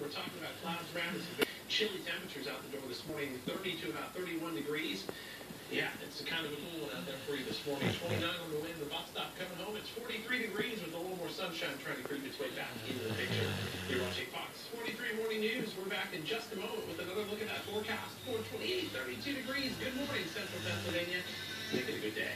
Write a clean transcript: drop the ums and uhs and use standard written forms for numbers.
we're talking about clouds around us. Chilly temperatures out the door this morning, 30 to about 31 degrees. Yeah, it's kind of a cool one out there for you this morning. 29 on the wind, the bus stop coming home. It's 43 degrees with a little more sunshine trying to creep its way back into the picture. You're watching Fox 43 Morning News. We're back in just a moment with another look at that forecast. 428, 32 degrees. Good morning, Central Pennsylvania. Make it a good day.